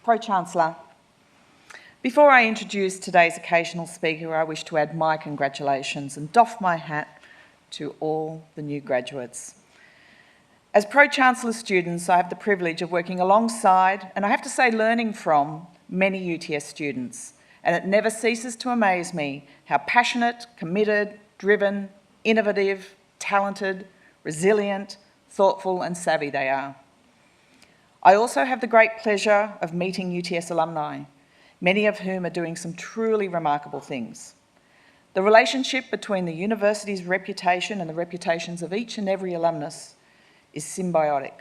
Pro-Chancellor, before I introduce today's occasional speaker, I wish to add my congratulations and doff my hat to all the new graduates. As Pro-Chancellor students, I have the privilege of working alongside, and I have to say learning from, many UTS students, and it never ceases to amaze me how passionate, committed, driven, innovative, talented, resilient, thoughtful and savvy they are. I also have the great pleasure of meeting UTS alumni, many of whom are doing some truly remarkable things. The relationship between the university's reputation and the reputations of each and every alumnus is symbiotic.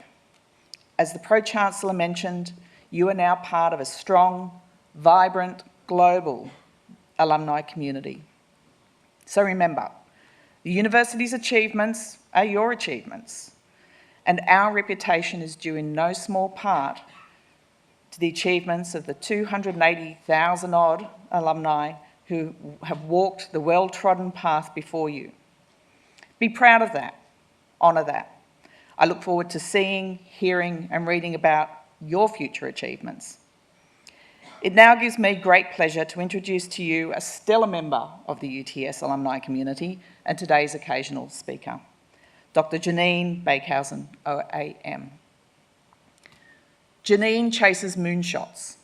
As the Pro-Chancellor mentioned, you are now part of a strong, vibrant, global alumni community. So remember, the university's achievements are your achievements, and our reputation is due in no small part to the achievements of the 280,000 odd alumni who have walked the well-trodden path before you. Be proud of that, honour that. I look forward to seeing, hearing and reading about your future achievements. It now gives me great pleasure to introduce to you a stellar member of the UTS alumni community and today's occasional speaker, Dr. Jenine Beekhuyzen OAM. Jenine chases moonshots.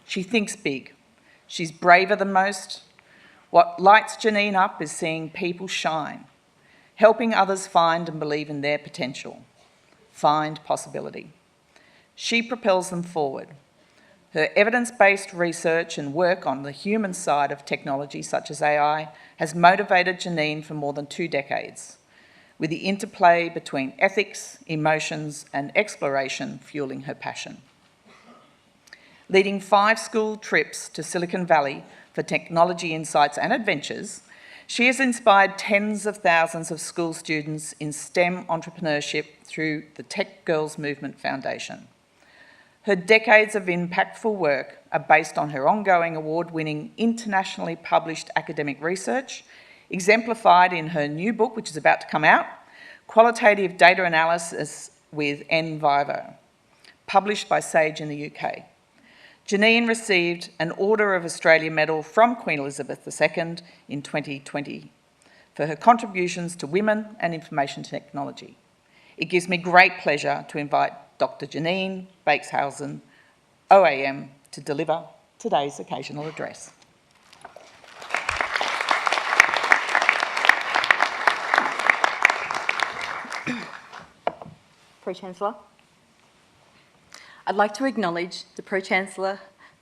She thinks big. She's braver than most. What lights Jenine up is seeing people shine, helping others find and believe in their potential, find possibility. She propels them forward. Her evidence-based research and work on the human side of technology, such as AI, has motivated Jenine for more than 2 decades, with the interplay between ethics, emotions, and exploration fueling her passion. Leading 5 school trips to Silicon Valley for technology insights and adventures, she has inspired tens of thousands of school students in STEM entrepreneurship through the Tech Girls Movement Foundation. Her decades of impactful work are based on her ongoing award-winning, internationally published academic research, exemplified in her new book, which is about to come out, Qualitative Data Analysis with NVivo, published by Sage in the UK. Jenine received an Order of Australia Medal from Queen Elizabeth II in 2020 for her contributions to women and information technology. It gives me great pleasure to invite Dr. Jenine Beekhuyzen OAM to deliver today's occasional address. Pro-Chancellor, I'd like to acknowledge the Pro-Chancellor,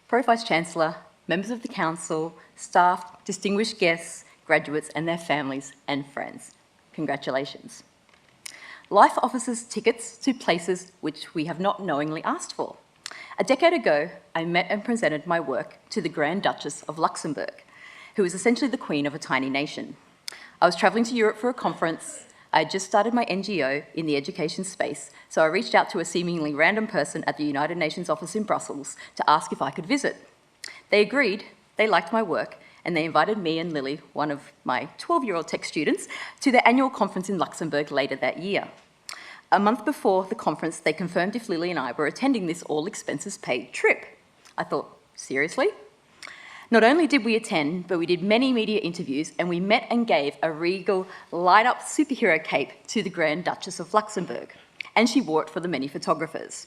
Pro-Vice-Chancellor, members of the Council, staff, distinguished guests, graduates and their families and friends. Congratulations. Life offers us tickets to places which we have not knowingly asked for. A decade ago, I met and presented my work to the Grand Duchess of Luxembourg, who is essentially the queen of a tiny nation. I was travelling to Europe for a conference. I had just started my NGO in the education space, so I reached out to a seemingly random person at the United Nations office in Brussels to ask if I could visit. They agreed, they liked my work, and they invited me and Lily, one of my 12-year-old tech students, to their annual conference in Luxembourg later that year. A month before the conference, they confirmed if Lily and I were attending this all-expenses-paid trip. I thought, seriously? Not only did we attend, but we did many media interviews and we met and gave a regal, light-up superhero cape to the Grand Duchess of Luxembourg, and she wore it for the many photographers.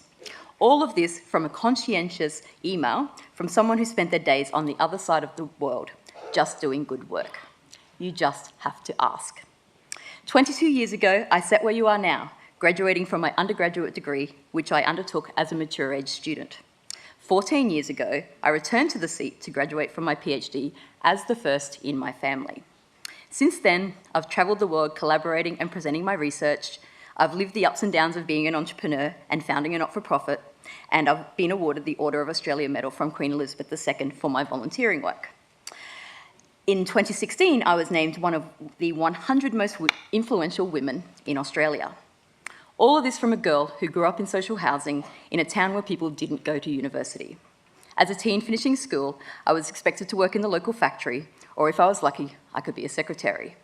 All of this from a conscientious email from someone who spent their days on the other side of the world, just doing good work. You just have to ask. 22 years ago, I sat where you are now, graduating from my undergraduate degree, which I undertook as a mature-age student. 14 years ago, I returned to the seat to graduate from my PhD as the first in my family. Since then, I've travelled the world collaborating and presenting my research. I've lived the ups and downs of being an entrepreneur and founding a not-for-profit, and I've been awarded the Order of Australia Medal from Queen Elizabeth II for my volunteering work. In 2016, I was named one of the 100 most influential women in Australia. All of this from a girl who grew up in social housing in a town where people didn't go to university. As a teen finishing school, I was expected to work in the local factory, or if I was lucky, I could be a secretary.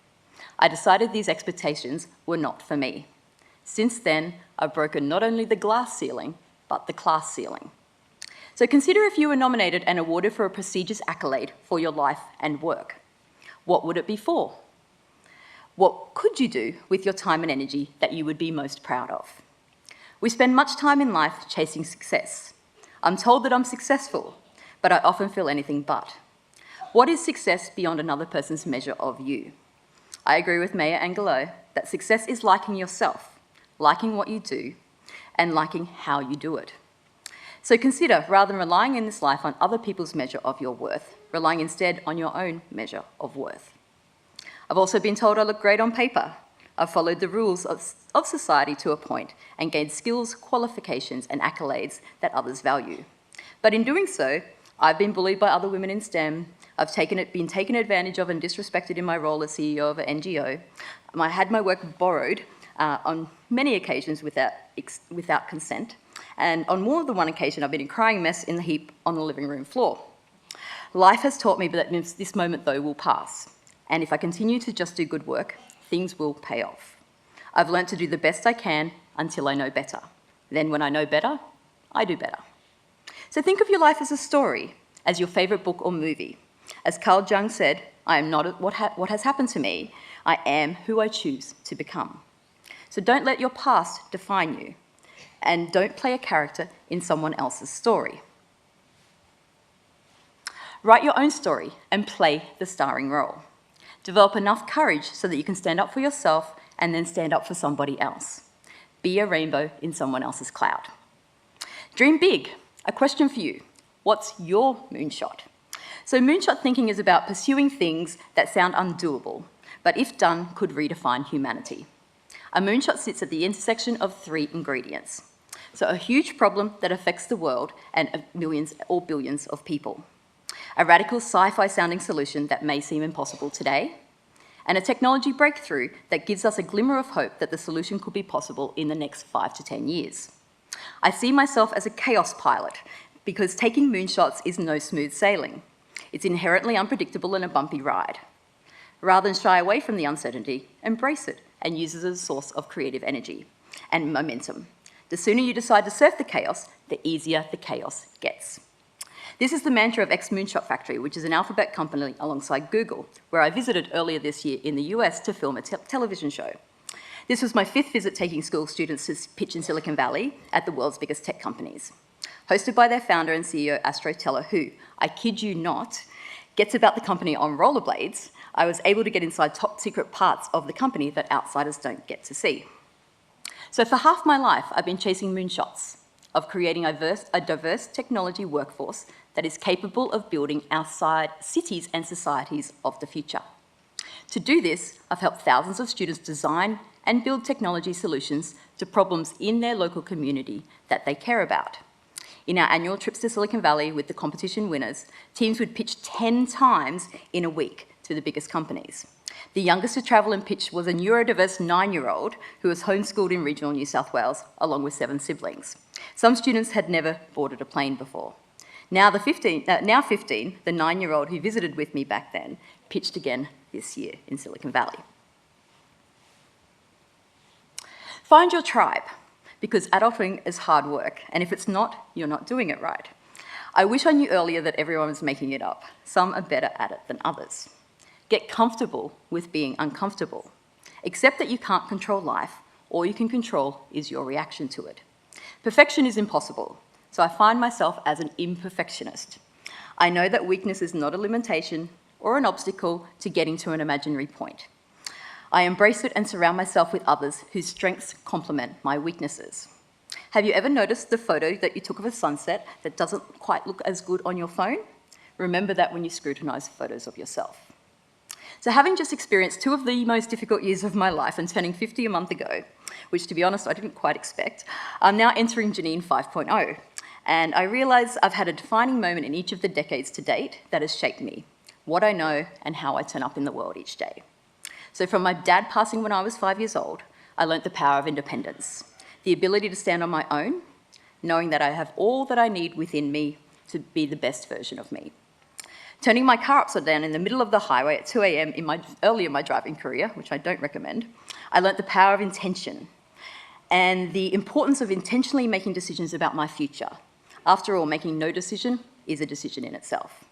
I decided these expectations were not for me. Since then, I've broken not only the glass ceiling, but the class ceiling. So consider if you were nominated and awarded for a prestigious accolade for your life and work. What would it be for? What could you do with your time and energy that you would be most proud of? We spend much time in life chasing success. I'm told that I'm successful, but I often feel anything but. What is success beyond another person's measure of you? I agree with Maya Angelou that success is liking yourself, liking what you do, and liking how you do it. So consider, rather than relying in this life on other people's measure of your worth, relying instead on your own measure of worth. I've also been told I look great on paper. I've followed the rules of society to a point and gained skills, qualifications, and accolades that others value. But in doing so, I've been bullied by other women in STEM. I've been taken advantage of and disrespected in my role as CEO of an NGO. I had my work borrowed on many occasions without consent. And on more than one occasion, I've been a crying mess in the heap on the living room floor. Life has taught me that this moment, though, will pass. And if I continue to just do good work, things will pay off. I've learnt to do the best I can until I know better. Then when I know better, I do better. So think of your life as a story, as your favourite book or movie. As Carl Jung said, I am not what has happened to me, I am who I choose to become. So don't let your past define you, and don't play a character in someone else's story. Write your own story and play the starring role. Develop enough courage so that you can stand up for yourself and then stand up for somebody else. Be a rainbow in someone else's cloud. Dream big. A question for you. What's your moonshot? So moonshot thinking is about pursuing things that sound undoable, but if done, could redefine humanity. A moonshot sits at the intersection of 3 ingredients. So a huge problem that affects the world and millions or billions of people. A radical sci-fi sounding solution that may seem impossible today. And a technology breakthrough that gives us a glimmer of hope that the solution could be possible in the next 5 to 10 years. I see myself as a chaos pilot because taking moonshots is no smooth sailing. It's inherently unpredictable and a bumpy ride. Rather than shy away from the uncertainty, embrace it and use it as a source of creative energy and momentum. The sooner you decide to surf the chaos, the easier the chaos gets. This is the mantra of X Moonshot Factory, which is an alphabet company alongside Google, where I visited earlier this year in the US to film a television show. This was my 5th visit taking school students to pitch in Silicon Valley at the world's biggest tech companies. Hosted by their founder and CEO, Astro Teller, who, I kid you not, gets about the company on rollerblades, I was able to get inside top secret parts of the company that outsiders don't get to see. So for half my life, I've been chasing moonshots of creating a diverse technology workforce that is capable of building our cities and societies of the future. To do this, I've helped thousands of students design and build technology solutions to problems in their local community that they care about. In our annual trips to Silicon Valley with the competition winners, teams would pitch 10 times in a week to the biggest companies. The youngest to travel and pitch was a neurodiverse 9-year-old who was homeschooled in regional New South Wales, along with 7 siblings. Some students had never boarded a plane before. Now 15, the 9-year-old who visited with me back then, pitched again this year in Silicon Valley. Find your tribe, because adulting is hard work, and if it's not, you're not doing it right. I wish I knew earlier that everyone was making it up. Some are better at it than others. Get comfortable with being uncomfortable. Accept that you can't control life. All you can control is your reaction to it. Perfection is impossible, so I find myself as an imperfectionist. I know that weakness is not a limitation or an obstacle to getting to an imaginary point. I embrace it and surround myself with others whose strengths complement my weaknesses. Have you ever noticed the photo that you took of a sunset that doesn't quite look as good on your phone? Remember that when you scrutinise photos of yourself. So having just experienced 2 of the most difficult years of my life and turning 50 a month ago, which to be honest I didn't quite expect, I'm now entering Jenine 5.0. And I realise I've had a defining moment in each of the decades to date that has shaped me, what I know and how I turn up in the world each day. So from my dad passing when I was 5 years old, I learnt the power of independence, the ability to stand on my own, knowing that I have all that I need within me to be the best version of me. Turning my car upside down in the middle of the highway at 2 a.m. early in my driving career, which I don't recommend, I learnt the power of intention and the importance of intentionally making decisions about my future. After all, making no decision is a decision in itself.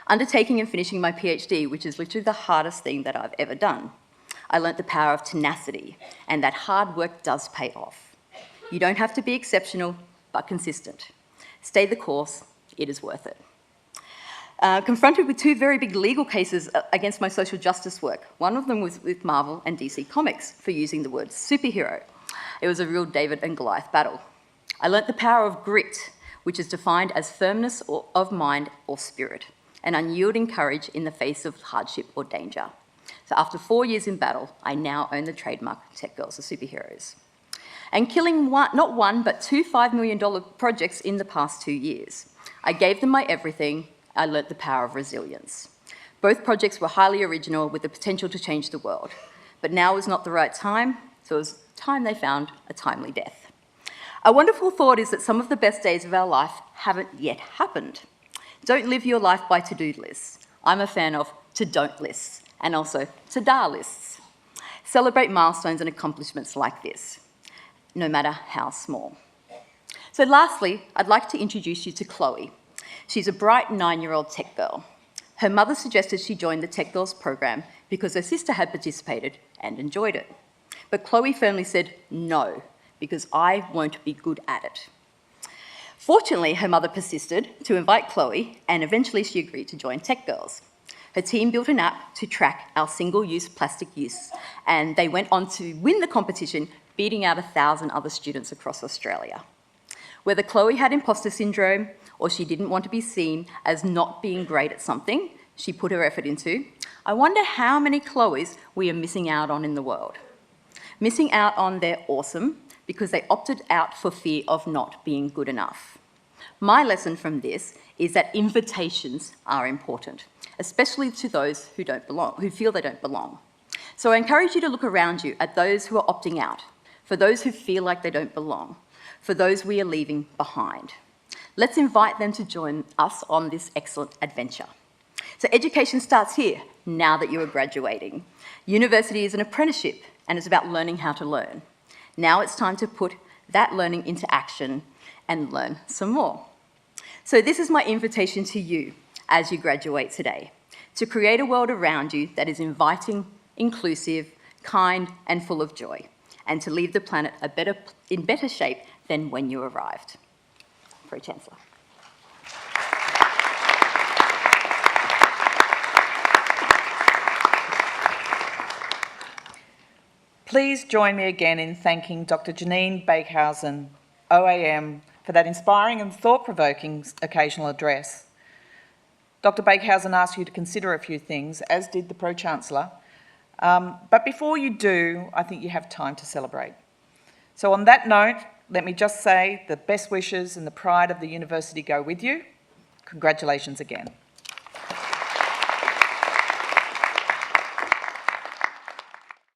Undertaking and finishing my PhD, which is literally the hardest thing that I've ever done, I learnt the power of tenacity, and that hard work does pay off. You don't have to be exceptional, but consistent. Stay the course, it is worth it. Confronted with two very big legal cases against my social justice work. One of them was with Marvel and DC Comics for using the word superhero. It was a real David and Goliath battle. I learnt the power of grit, which is defined as firmness of mind or spirit, and unyielding courage in the face of hardship or danger. So after 4 years in battle, I now own the trademark Tech Girls are Superheroes. And killing not one, but two $5 million projects in the past 2 years. I gave them my everything. I learnt the power of resilience. Both projects were highly original with the potential to change the world. But now was not the right time, so it was time they found a timely death. A wonderful thought is that some of the best days of our life haven't yet happened. Don't live your life by to-do lists. I'm a fan of to-don't lists, and also to-da lists. Celebrate milestones and accomplishments like this, no matter how small. So lastly, I'd like to introduce you to Chloe. She's a bright 9-year-old tech girl. Her mother suggested she join the Tech Girls program because her sister had participated and enjoyed it. But Chloe firmly said, no, because I won't be good at it. Fortunately, her mother persisted to invite Chloe, and eventually she agreed to join Tech Girls. Her team built an app to track our single-use plastic use, and they went on to win the competition, beating out 1,000 other students across Australia. Whether Chloe had imposter syndrome or she didn't want to be seen as not being great at something she put her effort into, I wonder how many Chloes we are missing out on in the world. Missing out on their awesome because they opted out for fear of not being good enough. My lesson from this is that invitations are important, especially to those who don't belong, who feel they don't belong. So I encourage you to look around you at those who are opting out, for those who feel like they don't belong, for those we are leaving behind. Let's invite them to join us on this excellent adventure. So education starts here, now that you are graduating. University is an apprenticeship, and it's about learning how to learn. Now it's time to put that learning into action and learn some more. So this is my invitation to you as you graduate today, to create a world around you that is inviting, inclusive, kind, and full of joy, and to leave the planet in better shape than when you arrived. Pro-Chancellor. Please join me again in thanking Dr. Jenine Beekhuyzen OAM for that inspiring and thought-provoking occasional address. Dr. Beekhuyzen asked you to consider a few things, as did the Pro-Chancellor. But before you do, I think you have time to celebrate. So on that note, let me just say the best wishes and the pride of the university go with you. Congratulations again.